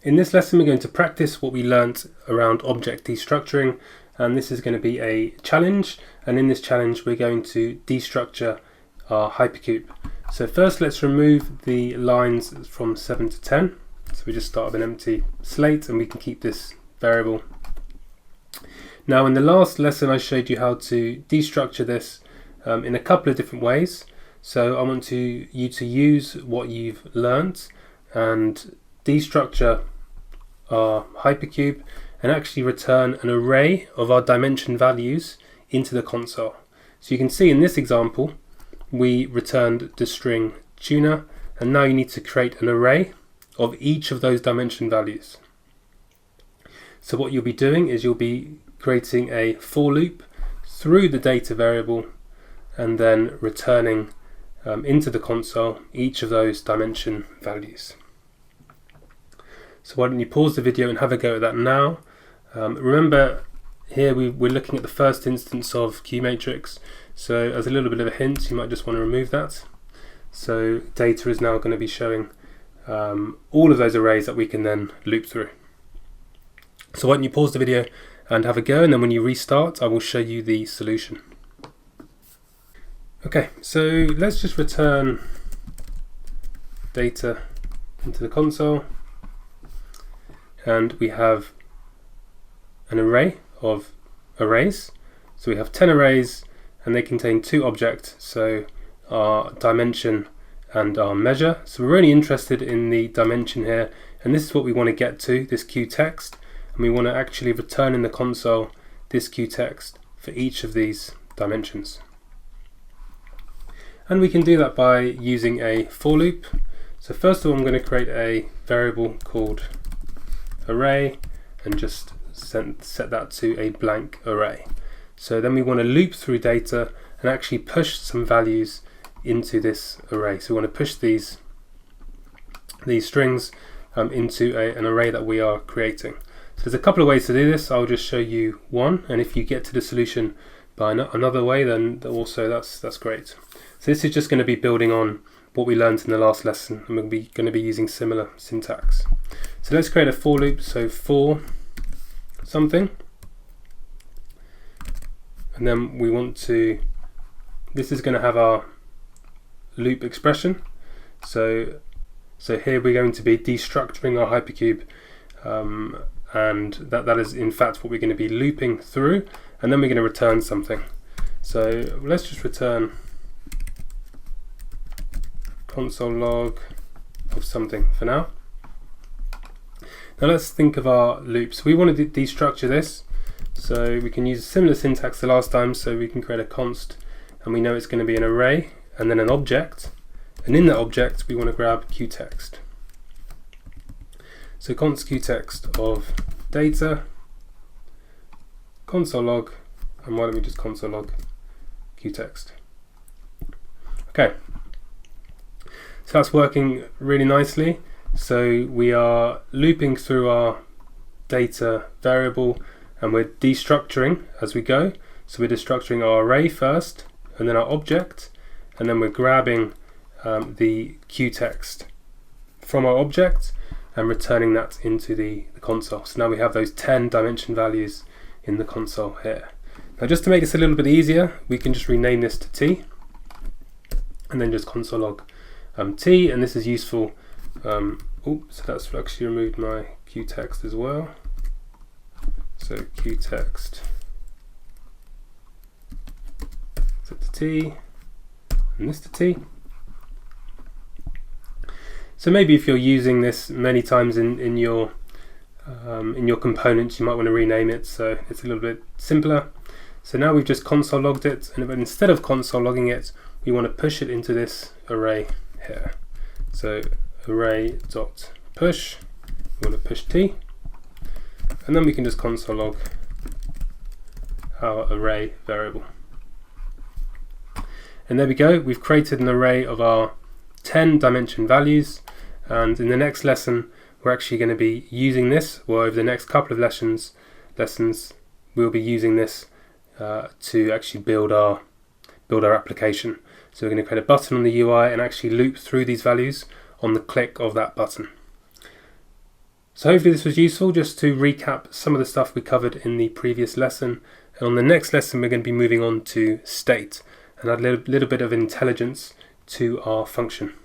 In this lesson, we're going to practice what we learnt around object destructuring, and this is going to be a challenge, and in this challenge we're going to destructure our hypercube. So first let's remove the lines from 7 to 10. So we just start with an empty slate and we can keep this variable. Now in the last lesson I showed you how to destructure this in a couple of different ways. So I want you to use what you've learnt and destructure our hypercube and actually return an array of our dimension values into the console. So you can see in this example we returned the string tuner, and now you need to create an array of each of those dimension values. So what you'll be doing is you'll be creating a for loop through the data variable and then returning into the console each of those dimension values. So why don't you pause the video and have a go at that now. Remember here we're looking at the first instance of QMatrix, so as a little bit of a hint you might just want to remove that. So data is now going to be showing all of those arrays that we can then loop through. So why don't you pause the video and have a go, and then when you restart I will show you the solution. Okay, so let's just return data into the console, and we have an array of arrays. So we have 10 arrays and they contain two objects, so our dimension and our measure. So we're only interested in the dimension here, and this is what we want to get to, this QText, and we want to actually return in the console this QText for each of these dimensions. And we can do that by using a for loop. So first of all I'm going to create a variable called array and just set that to a blank array. So then we want to loop through data and actually push some values into this array. So we want to push these strings into an array that we are creating. So there's a couple of ways to do this. I'll just show you one, and if you get to the solution by another way, then also that's great. So this is just going to be building on what we learned in the last lesson, and we're going to be using similar syntax. So let's create a for loop. So for something, and then we want to, this is going to have our loop expression. So here we're going to be destructuring our hypercube, and that is in fact what we're going to be looping through, and then we're going to return something. So let's just return console log of something for now. Now let's think of our loops. We want to destructure this, so we can use similar syntax to last time. So we can create a const, and we know it's going to be an array and then an object, and in that object we want to grab QText. So const QText of data, console log, and why don't we just console log QText. Okay, so that's working really nicely. So we are looping through our data variable and we're destructuring as we go. So we're destructuring our array first and then our object, and then we're grabbing the QText from our object and returning that into the console. So now we have those 10 dimension values in the console here. Now just to make this a little bit easier, we can just rename this to t and then just console log t, and this is useful. So that's actually removed my QText as well. So QText set to t and this to t. So maybe if you're using this many times in your components, you might want to rename it so it's a little bit simpler. So now we've just console logged it, and instead of console logging it, we want to push it into this array here. So array.push, we want to push t, and then we can just console log our array variable. And there we go, we've created an array of our 10 dimension values, and in the next lesson we're actually going to be using this, or over the next couple of lessons we'll be using this to actually build our application. So we're going to create a button on the UI and actually loop through these values on the click of that button. So hopefully this was useful, just to recap some of the stuff we covered in the previous lesson. And on the next lesson, we're going to be moving on to state and add a little bit of intelligence to our function.